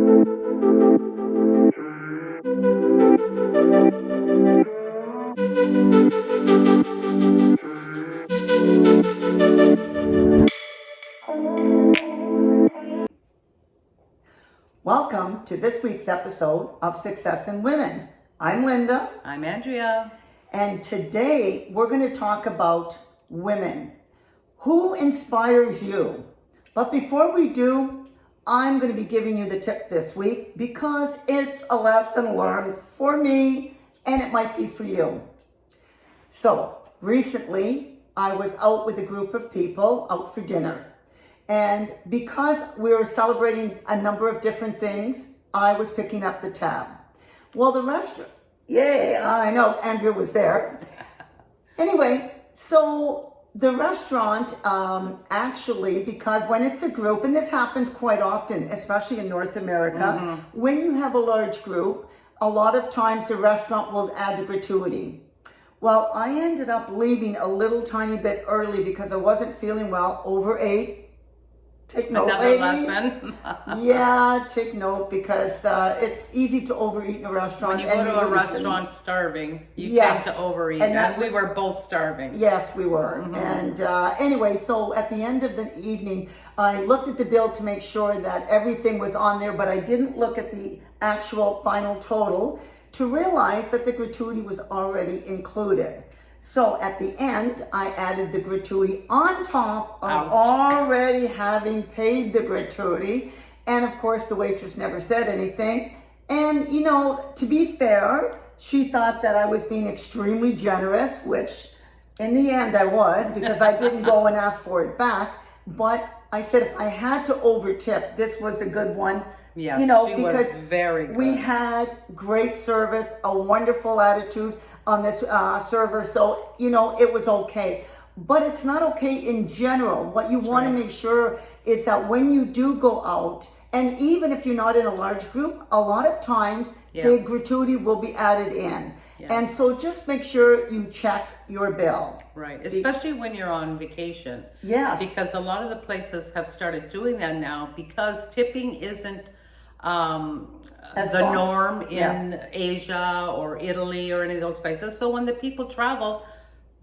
Welcome to this week's episode of Success in Women. I'm Linda. I'm Andrea. And today we're going to talk about women. Who inspires you? But before we do, I'm going to be giving you the tip this week because it's a lesson learned for me and it might be for you. So recently I was out with a group of people out for dinner. And because we were celebrating a number of different things, I was picking up the tab. Well, the restaurant, I know, Andrea was there. Anyway, so the restaurant actually, because when it's a group, and this happens quite often, especially in North America, when you have a large group, a lot of times the restaurant will add the gratuity. Well, I ended up leaving a little tiny bit early because I wasn't feeling well, overate. Take note, Another ladies. Lesson. Yeah, take note because it's easy to overeat in a restaurant. When you go to a restaurant starving, you tend to overeat. And we were both starving. Yes, we were. And anyway, so at the end of the evening, I looked at the bill to make sure that everything was on there, but I didn't look at the actual final total to realize that the gratuity was already included. So at the end, I added the gratuity on top of already having paid the gratuity. And of course, the waitress never said anything. And, you know, to be fair, she thought that I was being extremely generous, which in the end I was because I didn't go and ask for it back. But I said if I had to overtip, this was a good one. Yes, you know, she because was very good. We had great service, a wonderful attitude on this server. So, you know, it was okay. But it's not okay in general. What you want to make sure is that when you do go out, and even if you're not in a large group, a lot of times the gratuity will be added in. And so just make sure you check your bill. Right, especially when you're on vacation. Yes. Because a lot of the places have started doing that now because tipping isn't the norm in Asia or Italy or any of those places. So when the people travel,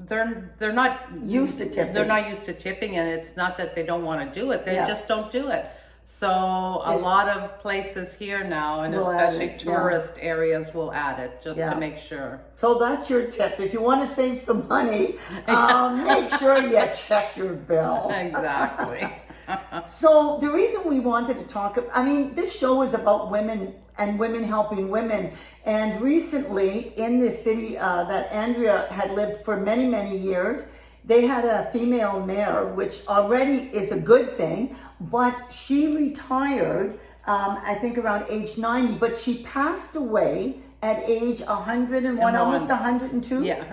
they're not used to tipping. They're not used to tipping, and it's not that they don't want to do it. They just don't do it. So a lot of places here now, and especially tourist areas, will add it just to make sure. So that's your tip. If you want to save some money, make sure you check your bill. Exactly. So the reason we wanted to talk, I mean, this show is about women and women helping women. And recently in the city that Andrea had lived for many, many years, they had a female mayor, which already is a good thing, but she retired, I think around age 90, but she passed away at age 101, almost 102. Yeah,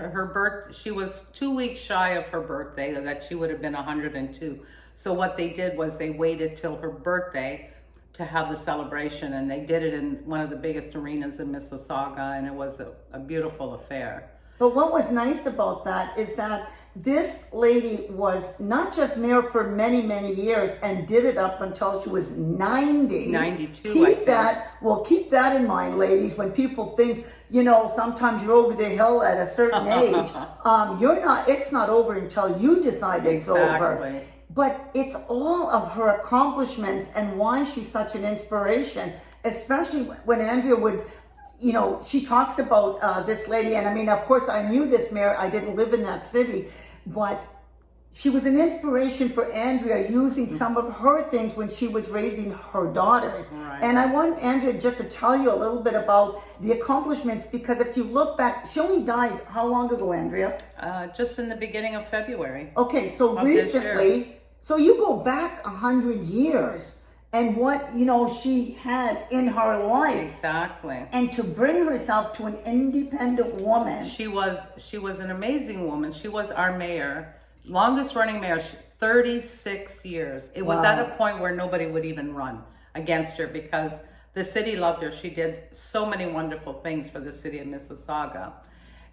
she was 2 weeks shy of her birthday, that she would have been 102. So what they did was they waited till her birthday to have the celebration, and they did it in one of the biggest arenas in Mississauga, and it was a beautiful affair. But what was nice about that is that this lady was not just mayor for many, many years and did it up until she was 90. 92, Keep that in mind, ladies. When people think, you know, sometimes you're over the hill at a certain age, it's not over until you decide it's over. But it's all of her accomplishments and why she's such an inspiration, especially when Andrea would, you know, she talks about this lady. And I mean, of course, I knew this mayor. I didn't live in that city, but she was an inspiration for Andrea using some of her things when she was raising her daughters. Right. And I want Andrea just to tell you a little bit about the accomplishments, because if you look back, she only died how long ago, Andrea? Just in the beginning of February. Okay, so recently, so you go back 100 years and what, you know, she had in her life. Exactly. And to bring herself to an independent woman. She was an amazing woman. She was our mayor, longest running mayor, 36 years. It was at a point where nobody would even run against her because the city loved her. She did so many wonderful things for the city of Mississauga.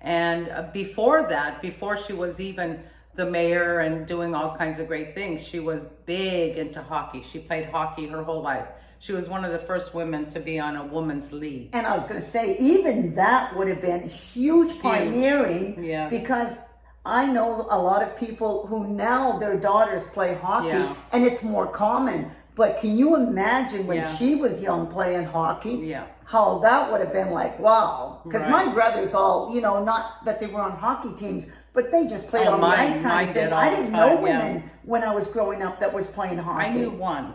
And before that, before she was even the mayor and doing all kinds of great things, she was big into hockey. She played hockey her whole life. She was one of the first women to be on a women's league. And I was going to say, even that would have been huge pioneering, Yes. because I know a lot of people who now their daughters play hockey, Yeah. and it's more common. But can you imagine when Yeah. she was young playing hockey? Yeah. How that would have been like, wow. Because Right. my brothers all, not that they were on hockey teams, but they just played on the ice kind mine of thing. did all I the didn't know time, yeah. women when I was growing up that was playing hockey. I knew one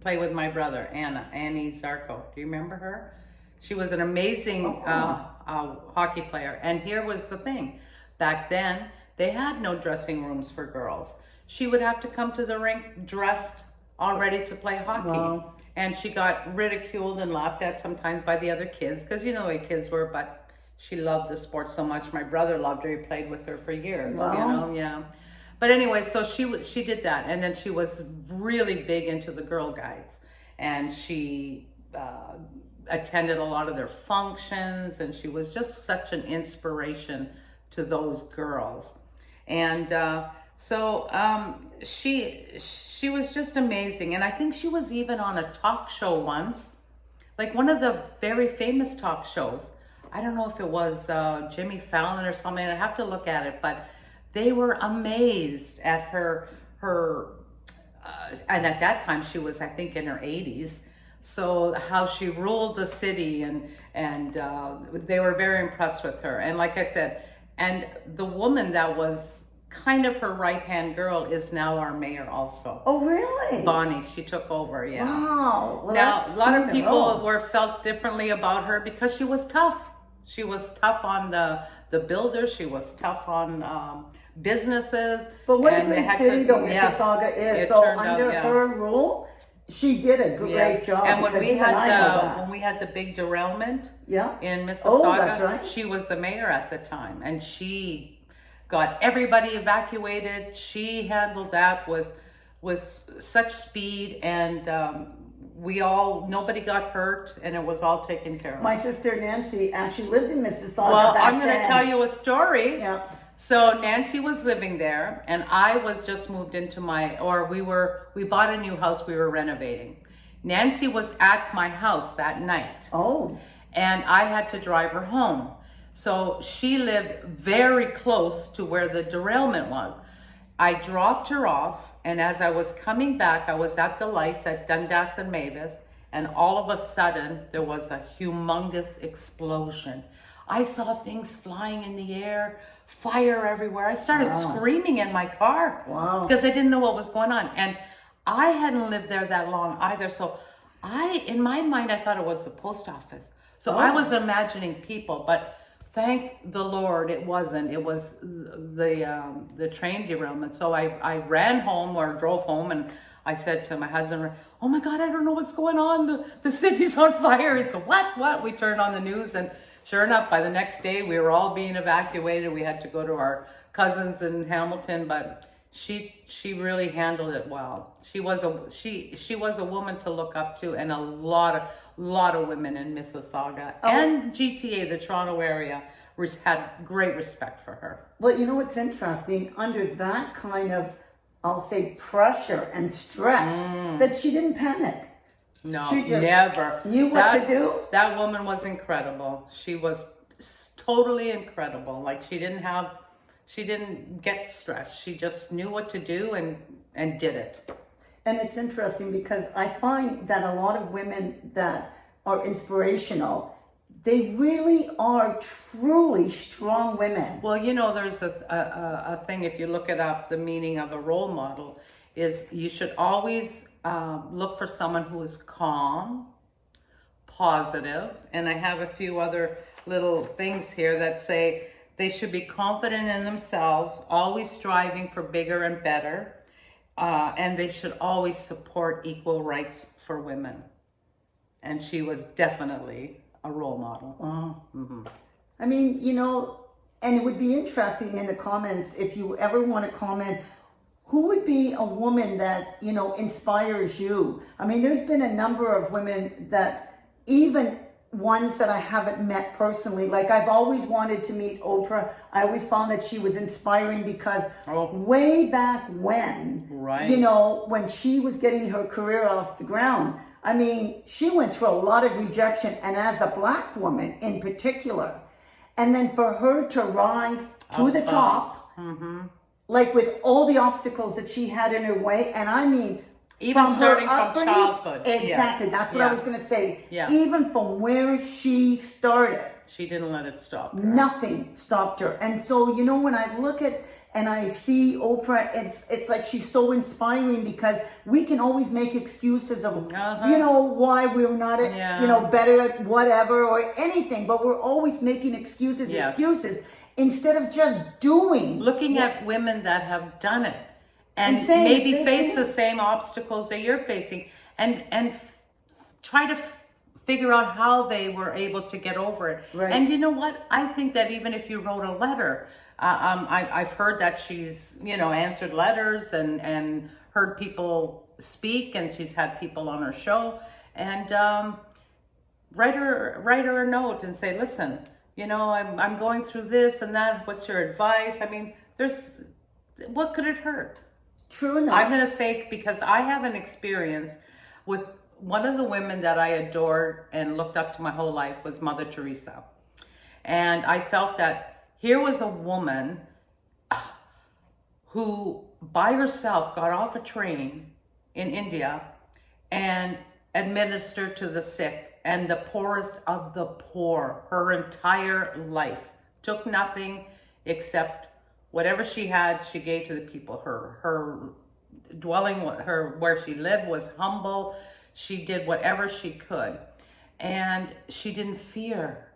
play with my brother, Annie Zarko. Do you remember her? She was an amazing hockey player. And here was the thing. Back then, they had no dressing rooms for girls. She would have to come to the rink dressed all ready to play hockey. Wow. And she got ridiculed and laughed at sometimes by the other kids, because you know the way kids were, but she loved the sport so much. My brother loved her. He played with her for years, Wow. yeah. But anyway, so she did that, and then she was really big into the Girl Guides, and she attended a lot of their functions, and she was just such an inspiration to those girls. And she was just amazing, and I think she was even on a talk show once, like one of the very famous talk shows. I don't know if it was Jimmy Fallon or something. I have to look at it, but they were amazed at her, and at that time she was, I think, in her 80s. So how she ruled the city, and they were very impressed with her. And like I said, and the woman that was kind of her right-hand girl is now our mayor also. Oh, really? Bonnie, she took over, yeah. Wow. Well, Now, that's a lot two of in a people row. felt differently about her because she was tough. She was tough on the builders. She was tough on businesses. But what a and they great had city to- though yes, Mississauga is. it So turned out, under yeah. her rule, she did a great Yeah. job. And when because we even I know had that. when we had the big derailment Yeah. in Mississauga, Oh, that's right. she was the mayor at the time, and she got everybody evacuated. She handled that with such speed, and nobody got hurt, and it was all taken care of. My sister Nancy actually lived in Mississauga Well, back I'm going to then. tell you a story. Yeah. So Nancy was living there, and I was just moved into we bought a new house we were renovating. Nancy was at my house that night, Oh. and I had to drive her home. So she lived very close to where the derailment was. I dropped her off, and as I was coming back, I was at the lights at Dundas and Mavis, and all of a sudden there was a humongous explosion. I saw things flying in the air, fire everywhere. I started Wow. screaming in my car Wow. because I didn't know what was going on. And I hadn't lived there that long either. So in my mind, I thought it was the post office. So I was imagining people, but thank the Lord it wasn't. It was the train derailment. So I ran home or drove home, and I said to my husband, "Oh my God, I don't know what's going on. The city's on fire." He's going, "What?" We turned on the news, and sure enough, by the next day, we were all being evacuated. We had to go to our cousins in Hamilton, but she really handled it well. She was a woman to look up to, and a lot of women in Mississauga and GTA, the Toronto area, had great respect for her. Well, you know what's interesting? Under that kind of, I'll say, pressure and stress, that she didn't panic. No, She just never knew what to do? That woman was incredible. She was totally incredible. Like she didn't get stressed. She just knew what to do and did it. And it's interesting because I find that a lot of women that are inspirational, they really are truly strong women. Well, there's a thing, if you look it up, the meaning of a role model is you should always look for someone who is calm, positive, and I have a few other little things here that say they should be confident in themselves, always striving for bigger and better, and they should always support equal rights for women. And she was definitely a role model. Wow. Mm-hmm. I mean, and it would be interesting in the comments if you ever want to comment, who would be a woman that, inspires you? I mean, there's been a number of women that, even ones that I haven't met personally, like I've always wanted to meet Oprah. I always found that she was inspiring because way back when, Right. when she was getting her career off the ground, I mean, she went through a lot of rejection, and as a black woman in particular. And then for her to rise to the top, like with all the obstacles that she had in her way, and I mean, Even from starting her from upbringing, childhood. exactly, Yes. that's what I was Yes. going to say. Yeah. Even from where she started, She didn't let it stop her. nothing stopped her. And so, you know, when I look at and I see Oprah, it's like she's so inspiring, because we can always make excuses of, you know, why we're not, you know, better at whatever or anything, but we're always making excuses, instead of just doing. Looking at women that have done it and saying maybe they face can. the same obstacles that you're facing, and try to figure out how they were able to get over it. Right. And you know what? I think that even if you wrote a letter, I've heard that she's, you know, answered letters and heard people speak, and she's had people on her show, and write her a note and say, listen, you know, I'm going through this and that. What's your advice? I mean, what could it hurt? True enough. I'm going to say, because I have an experience with one of the women that I adored and looked up to my whole life was Mother Teresa. And I felt that here was a woman who by herself got off a train in India and administered to the sick and the poorest of the poor her entire life. Took nothing except whatever she had, she gave to the people. Her dwelling, where she lived was humble. She did whatever she could. And she didn't fear,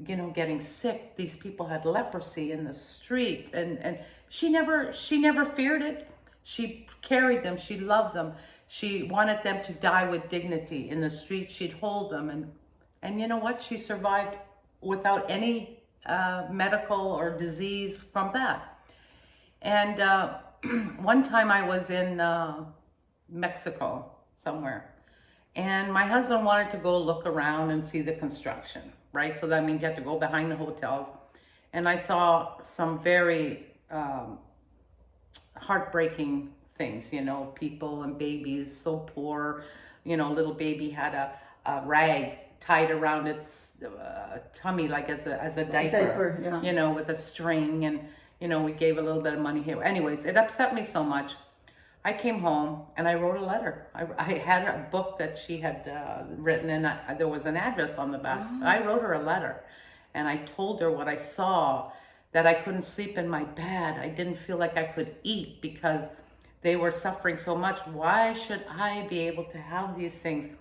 you know, getting sick. These people had leprosy in the street, and she never feared it. She carried them, she loved them. She wanted them to die with dignity. In the street, she'd hold them, and you know what? She survived without any medical or disease from that. And one time I was in Mexico somewhere, and my husband wanted to go look around and see the construction, right? So that means you have to go behind the hotels. And I saw some very heartbreaking things, you know, people and babies so poor. You know, little baby had a rag tied around its tummy, like as a diaper, yeah. You know, with a string, and you know, we gave a little bit of money here. Anyways, it upset me so much. I came home and I wrote a letter. I had a book that she had written, and there was an address on the back. Oh. I wrote her a letter, and I told her what I saw, that I couldn't sleep in my bed. I didn't feel like I could eat because they were suffering so much. Why should I be able to have these things?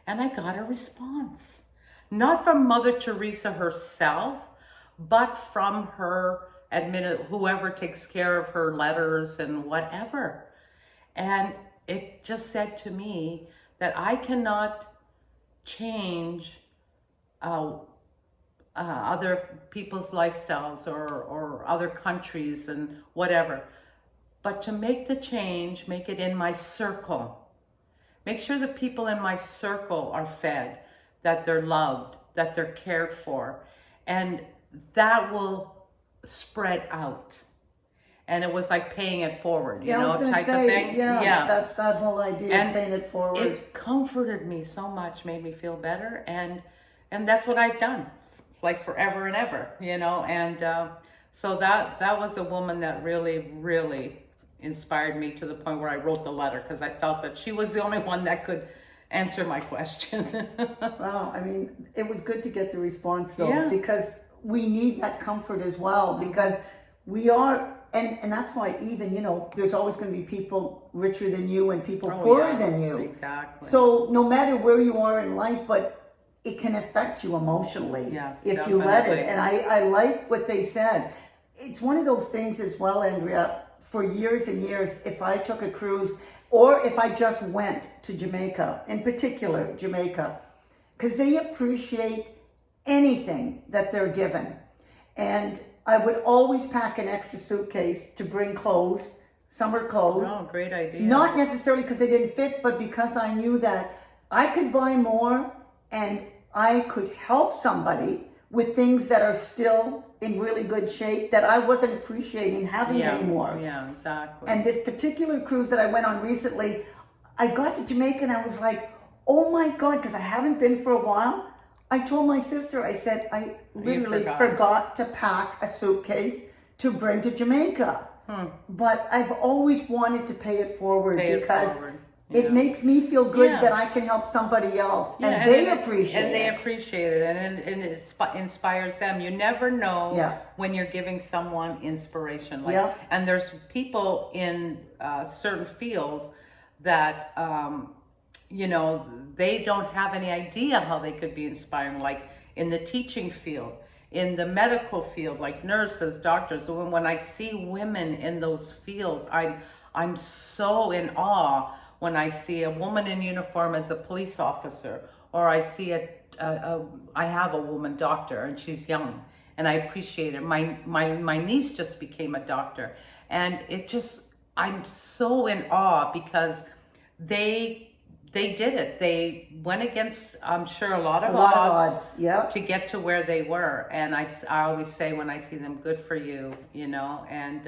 And I got a response. Not from Mother Teresa herself, but from her whoever takes care of her letters and whatever. And it just said to me that I cannot change other people's lifestyles or other countries and whatever. But to make the change, make it in my circle. Make sure the people in my circle are fed, that they're loved, that they're cared for. And that will spread out. And it was like paying it forward, you know, type of thing. Yeah, that's that whole idea of paying it forward. It comforted me so much, made me feel better, and that's what I've done, like forever and ever, you know. And so that was a woman that really, really inspired me to the point where I wrote the letter, because I felt that she was the only one that could answer my question. Wow, I mean, it was good to get the response though, because we need that comfort as well, because we are. And that's why even, you know, there's always going to be people richer than you and people poorer than you. Exactly. So no matter where you are in life, but it can affect you emotionally if you let it. And I like what they said. It's one of those things as well, Andrea, for years and years, if I took a cruise or if I just went to Jamaica, in particular Jamaica, because they appreciate anything that they're given. And I would always pack an extra suitcase to bring clothes, summer clothes. Oh, great idea. Not necessarily because they didn't fit, but because I knew that I could buy more and I could help somebody with things that are still in really good shape that I wasn't appreciating having anymore. Yeah, exactly. And this particular cruise that I went on recently, I got to Jamaica and I was like, Oh my God, because I haven't been for a while. I told my sister, I said, I literally forgot to pack a suitcase to bring to Jamaica. But I've always wanted to pay it forward because it makes me feel good that I can help somebody else. And they appreciate it. And they appreciate it. And it inspires them. You never know when you're giving someone inspiration. And there's people in certain fields that, you know, they don't have any idea how they could be inspiring, like in the teaching field, in the medical field, like nurses, doctors. When I see women in those fields, I'm so in awe when I see a woman in uniform as a police officer, or I see I have a woman doctor and she's young, and I appreciate it. My niece just became a doctor, and I'm so in awe because they did it. They went against, I'm sure, a lot of odds to get to where they were. And I always say when I see them, good for you, you know. And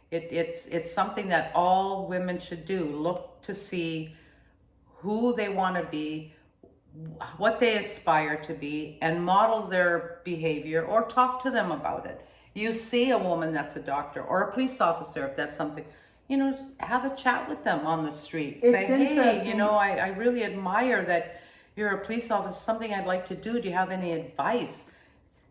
it's something that all women should do. Look to see who they want to be, what they aspire to be, and model their behavior or talk to them about it. You see a woman that's a doctor or a police officer, if that's something, you know, have a chat with them on the street. It's interesting. Hey, you know, I really admire that you're a police officer. Something I'd like to do. Do you have any advice?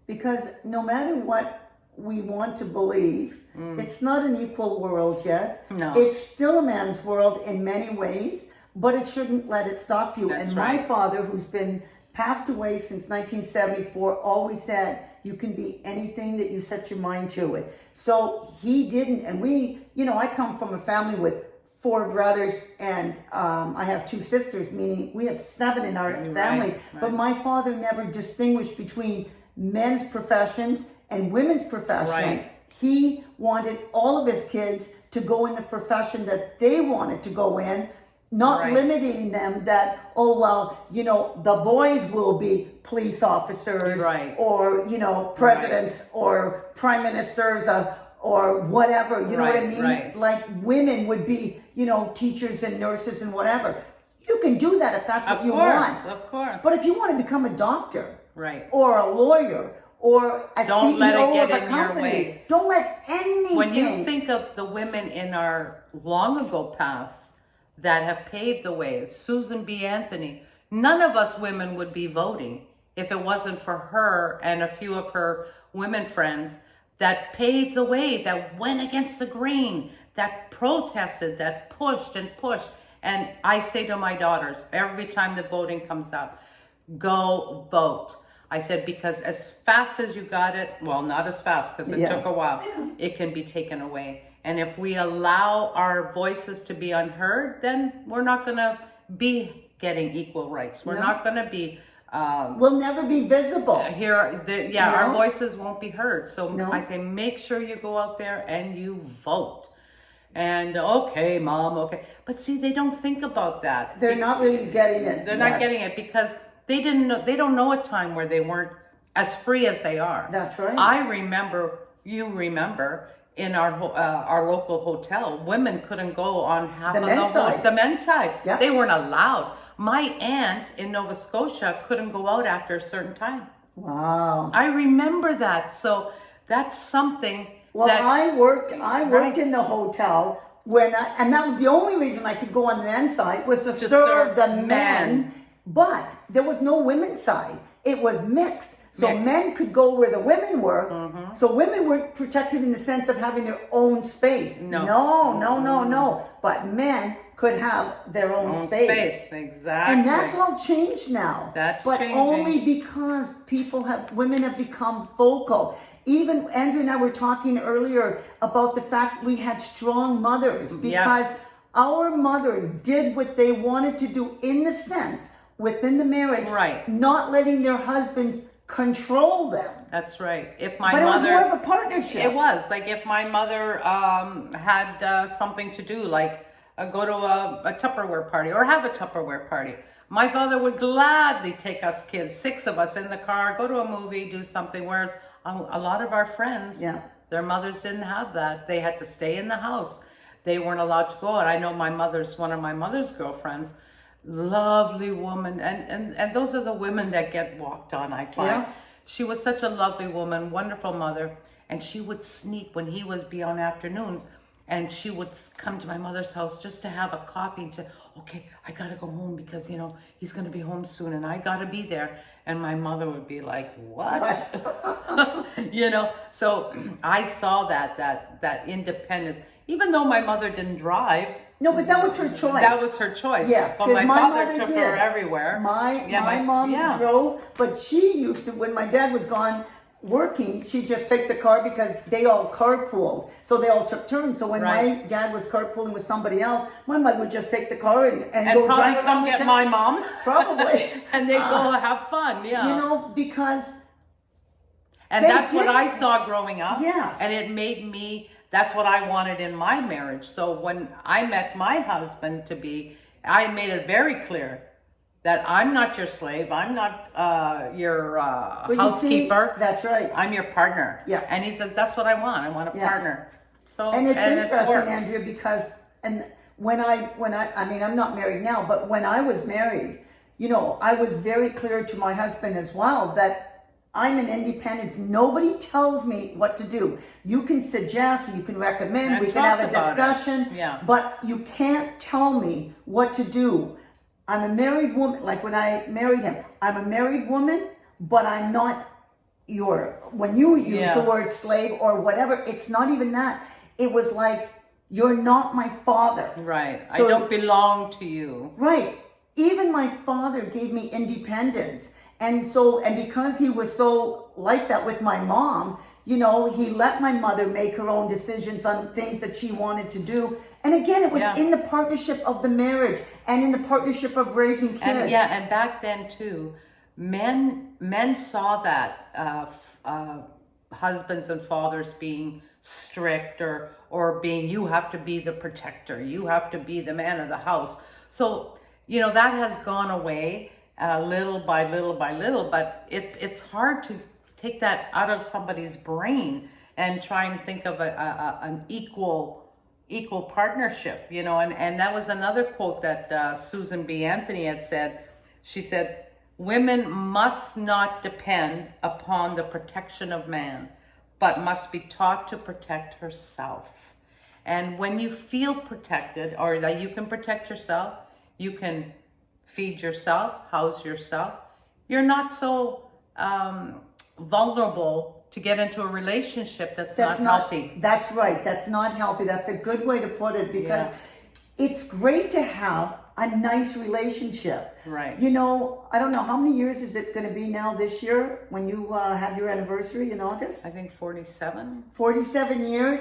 Because no matter what we want to believe, it's not an equal world yet. No. It's still a man's world in many ways, but it shouldn't let it stop you. That's and right. My father, who's been passed away since 1974, always said, you can be anything that you set your mind to it. So he didn't, and we, you know, I come from a family with 4 brothers, and I have 2 sisters, meaning we have 7 in our family. Right. But my father never distinguished between men's professions and women's profession. Right. He wanted all of his kids to go in the profession that they wanted to go in, not limiting them that, oh, well, you know, the boys will be police officers or, you know, presidents or prime ministers or whatever, you know what I mean? Like women would be, you know, teachers and nurses and whatever. You can do that if that's what you want. Of course. But if you want to become a doctor or a lawyer or a don't CEO let it get of a in company, your way. Don't let anything. When you think of the women in our long ago past that have paved the way, Susan B. Anthony, none of us women would be voting if it wasn't for her and a few of her women friends that paved the way, that went against the grain, that protested, that pushed and pushed. And I say to my daughters, every time the voting comes up, go vote. I said, because as fast as you got it, well, not as fast because it took a while, it can be taken away. And if we allow our voices to be unheard, then we're not going to be getting equal rights. We're not going to be... we'll never be visible. Our voices won't be heard. So I say, make sure you go out there and you vote. And okay, Mom, okay. But see, they don't think about that. They're not really getting it. They're not getting it because they don't know a time where they weren't as free as they are. That's right. I remember, you remember, in our local hotel, women couldn't go on half of the men's side. Yep. They weren't allowed. My aunt in Nova Scotia couldn't go out after a certain time. Wow. I remember that. So that's something. Well, I worked in the hotel and that was the only reason I could go on the men's side was to serve the men. But there was no women's side. It was mixed. So men could go where the women were. Mm-hmm. So women weren't protected in the sense of having their own space. No. But men could have their own space. Exactly. And that's all changed now. But changing. Only because women have become vocal. Even Andrew and I were talking earlier about the fact we had strong mothers because our mothers did what they wanted to do in the sense within the marriage, not letting their husbands control them. That's right. But it was more of a partnership. It was like if my mother had something to do, like go to a Tupperware party or have a Tupperware party. My father would gladly take us kids, 6 of us in the car, go to a movie, do something. Whereas a lot of our friends, their mothers didn't have that. They had to stay in the house. They weren't allowed to go out. I know one of my mother's girlfriends, lovely woman. And those are the women that get walked on, I find. Yeah. She was such a lovely woman, wonderful mother. And she would sneak when he was beyond afternoons. And she would come to my mother's house just to have a coffee and say, okay, I gotta go home because, you know, he's gonna be home soon and I gotta be there. And my mother would be like, what? You know, so I saw that independence. Even though my mother didn't drive. No, but that was her choice. That was her choice. Yes, but 'cause my my father mother took did. her everywhere. My mom drove, but she used to, when my dad was gone working, she'd just take the car because they all carpooled. So they all took turns. So when my dad was carpooling with somebody else, my mother would just take the car and go probably drive come around get town. my mom. Probably. And they go have fun, yeah. You know, because and they that's what did. I saw growing up. Yes. And it made me, that's what I wanted in my marriage. So when I met my husband to be, I made it very clear that I'm not your slave. I'm not your But you housekeeper. see, that's right. I'm your partner. Yeah. And he said, that's what I want. I want a partner. So And it's interesting, worked. Andrea, because when I mean, I'm not married now, but when I was married, you know, I was very clear to my husband as well that I'm an independent. Nobody tells me what to do. You can suggest, you can recommend, And we can have a talk about it. discussion, Yeah. but you can't tell me what to do. I'm a married woman, like when I married him, I'm a married woman, but I'm not when you use the word slave or whatever, it's not even that. It was like, you're not my father. Right. So, I don't belong to you. Right. Even my father gave me independence. And because he was so like that with my mom, you know, he let my mother make her own decisions on things that she wanted to do. And again, it was in the partnership of the marriage and in the partnership of raising kids. And back then too, men saw that husbands and fathers being strict or being, you have to be the protector, you have to be the man of the house. So, you know, that has gone away little by little by little, but it's hard to take that out of somebody's brain and try and think of an equal partnership, you know. And that was another quote that Susan B. Anthony had said. She said, women must not depend upon the protection of man, but must be taught to protect herself. And when you feel protected, or that you can protect yourself, you can feed yourself, house yourself, you're not so vulnerable to get into a relationship that's not healthy. That's right. That's not healthy. That's a good way to put it, because it's great to have a nice relationship. Right. You know, I don't know, how many years is it going to be now this year when you have your anniversary in August? I think 47. 47 years.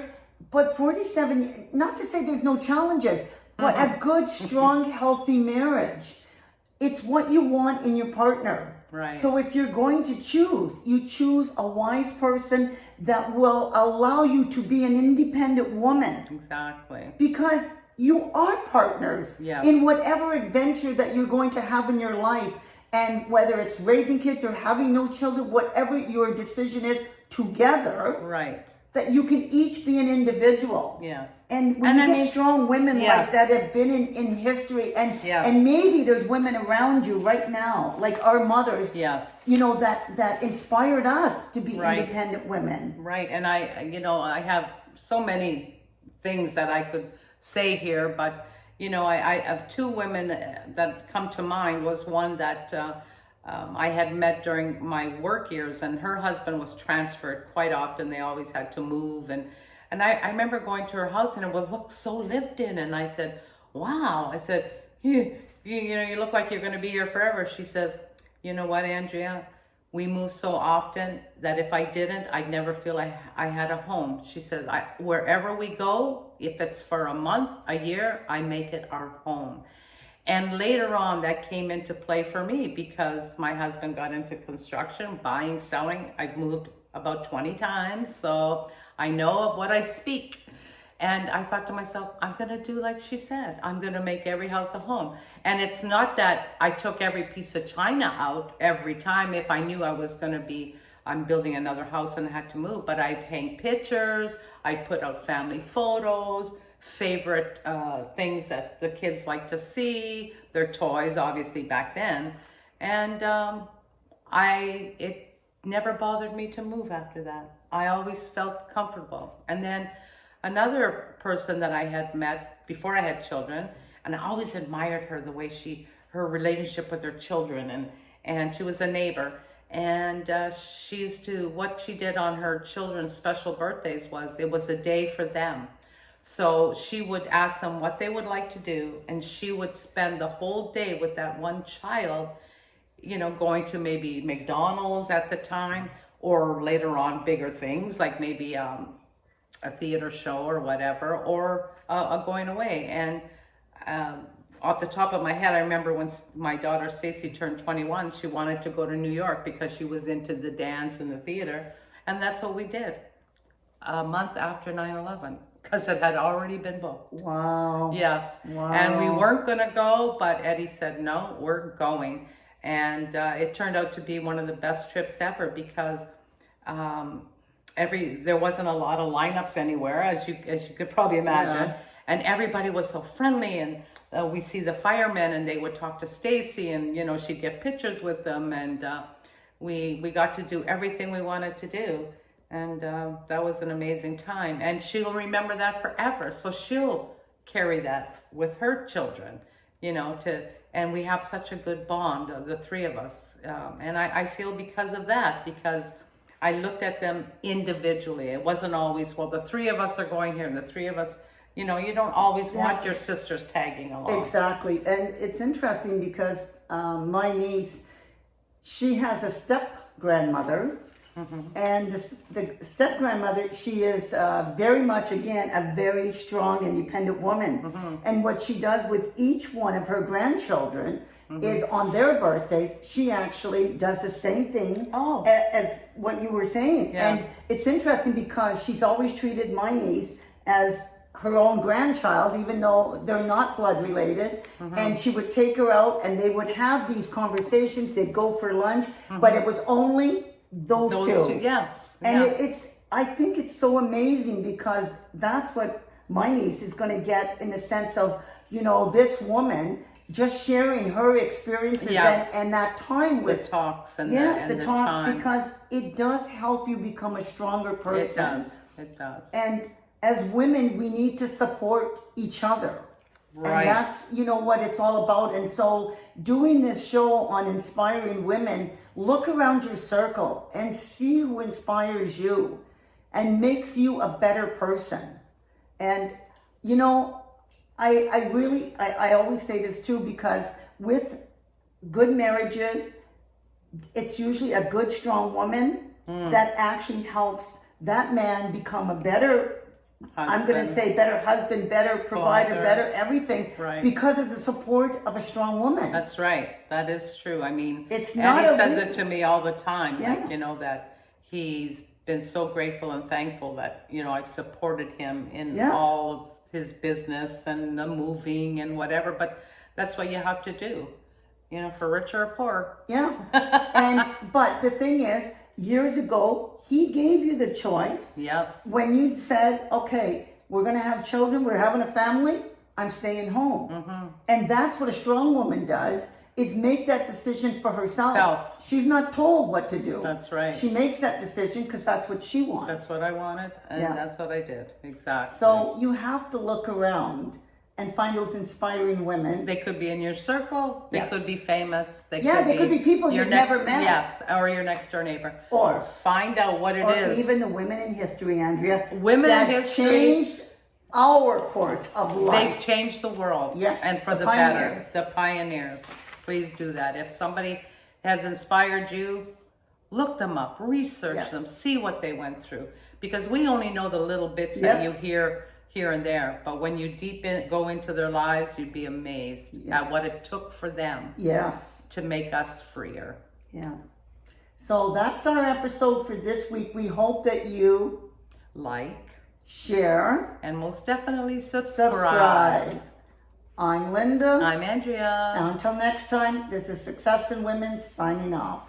But 47, not to say there's no challenges, but a good, strong, healthy marriage. It's what you want in your partner. Right. So if you're going to choose, you choose a wise person that will allow you to be an independent woman. Exactly. Because you are partners in whatever adventure that you're going to have in your life. And whether it's raising kids or having no children, whatever your decision is together, right, that you can each be an individual. Yes. And when you get strong women like that have been in history, and maybe there's women around you right now, like our mothers, you know, that inspired us to be independent women. Right. And I have so many things that I could say here, but you know, I have two women that come to mind. Was one that I had met during my work years, and her husband was transferred quite often. They always had to move, and I remember going to her house, and it would look so lived in, and I said, wow. I said, you know, you look like you're going to be here forever. She says, you know what, Andrea, we move so often that if I didn't, I'd never feel I had a home. She says, wherever we go, if it's for a month, a year, I make it our home. And later on, that came into play for me because my husband got into construction, buying, selling. I've moved about 20 times, so I know of what I speak. And I thought to myself, I'm going to do like she said. I'm going to make every house a home. And it's not that I took every piece of china out every time if I knew I was going to be, I'm building another house and I had to move. But I'd hang pictures, I'd put out family photos, favorite things that the kids like to see, their toys, obviously back then. And it never bothered me to move after that. I always felt comfortable. And then another person that I had met before I had children, and I always admired her, the way her relationship with her children, and she was a neighbor. And what she did on her children's special birthdays it was a day for them. So she would ask them what they would like to do, and she would spend the whole day with that one child, going to maybe McDonald's at the time, or later on bigger things like maybe a theater show or whatever, or going away. And off the top of my head, I remember when my daughter Stacy turned 21, she wanted to go to New York because she was into the dance and the theater. And that's what we did a month after 9/11, because it had already been booked. Wow. Yes. Wow. And we weren't going to go, but Eddie said, no, we're going. And it turned out to be one of the best trips ever, because there wasn't a lot of lineups anywhere, as you could probably imagine. Yeah. And everybody was so friendly, and we see the firemen, and they would talk to Stacy, and she'd get pictures with them, and we got to do everything we wanted to do, and that was an amazing time. And she'll remember that forever, so she'll carry that with her children, and we have such a good bond, the three of us, and I feel because of that, because I looked at them individually. It wasn't always, well, the three of us are going here, and the three of us. You don't always want your sisters tagging along. Exactly. And it's interesting because my niece, she has a step-grandmother. Mm-hmm. And the step-grandmother, she is very much, again, a very strong, independent woman. Mm-hmm. And what she does with each one of her grandchildren is on their birthdays, she actually does the same thing as what you were saying. Yeah. And it's interesting because she's always treated my niece as her own grandchild, even though they're not blood related. Mm-hmm. And she would take her out, and they would have these conversations. They'd go for lunch, but it was only those two. Yes. And I think it's so amazing, because that's what my niece is going to get, in the sense of, this woman just sharing her experiences and that time with the talks and the talks, time. Because it does help you become a stronger person. It does. And as women, we need to support each other. Right. And that's, what it's all about. And so doing this show on inspiring women, look around your circle and see who inspires you and makes you a better person. And, I always say this too, because with good marriages, it's usually a good, strong woman that actually helps that man become a better husband. I'm going to say better husband, better provider, better everything, because of the support of a strong woman. That's right. That is true. I mean, it's not Eddie says it to me all the time, yeah. That he's been so grateful and thankful that, I've supported him in all of his business and the moving and whatever, but that's what you have to do, for rich or poor. Yeah. But the thing is, years ago, he gave you the choice. Yes. When you said, okay, we're going to have children, we're having a family, I'm staying home. Mm-hmm. And that's what a strong woman does, is make that decision for herself. She's not told what to do. That's right. She makes that decision because that's what she wants. That's what I wanted, and that's what I did. Exactly. So you have to look around and find those inspiring women. They could be in your circle. They could be famous. They could be people you've never met. Yes, or your next door neighbor. Or find out what it is. Or even the women in history, Andrea. Women in history changed our course of life. They've changed the world. Yes. And for the better. The pioneers. Please do that. If somebody has inspired you, look them up, research them, see what they went through. Because we only know the little bits that you hear here and there, but when you go into their lives, you'd be amazed at what it took for them to make us freer. Yeah. So that's our episode for this week. We hope that you like, share, and most definitely subscribe. I'm Linda. I'm Andrea. Now, until next time, this is Success in Women signing off.